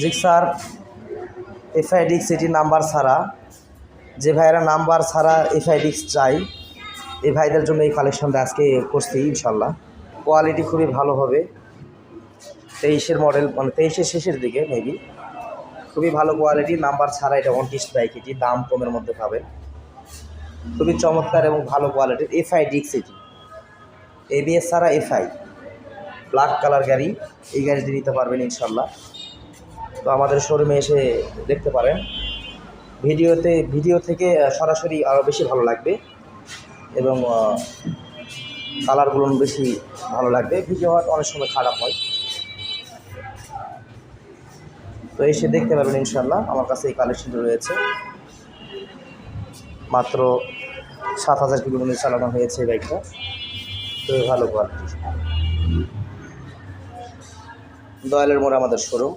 Gixxer এফআইডিক্স এটি number ছাড়া, যে ভাইয়েরা নাম্বার ছাড়া এফআইডিক্স চাই এই ভাইদের জন্য এই কালেকশনটা আজকে করছি ইনশাল্লাহ। কোয়ালিটি খুবই ভালো হবে, 23-এর মডেল, মানে 23-এর শেষের দিকে মেবি। খুবই ভালো কোয়ালিটি, নাম্বার ছাড়া এটা অনটিস্ট বাইক, এটি দাম কমের মধ্যে পাবেন। খুবই চমৎকার এবং ভালো কোয়ালিটির এফআইডিক্স এটি, এবিএস ছাড়া এফআই, ব্ল্যাক কালার গাড়ি। এই গাড়িটি নিতে পারবেন ইনশাল্লাহ। তো আমাদের শোরুমে এসে দেখতে পারেন। ভিডিও থেকে সরাসরি আরও বেশি ভালো লাগবে এবং কালারগুলো বেশি ভালো লাগবে। ভিডিও অনেক সময় খারাপ হয়, তো এসে দেখতে পারবেন ইনশাল্লাহ। আমার কাছে এই কালেকশনটি রয়েছে। মাত্র 7,000 কিলোমিটার চালানো হয়েছে এই বাইকটা, তো ভালো কোয়ালিটি। দয়ালের মোড়ে আমাদের শোরুম।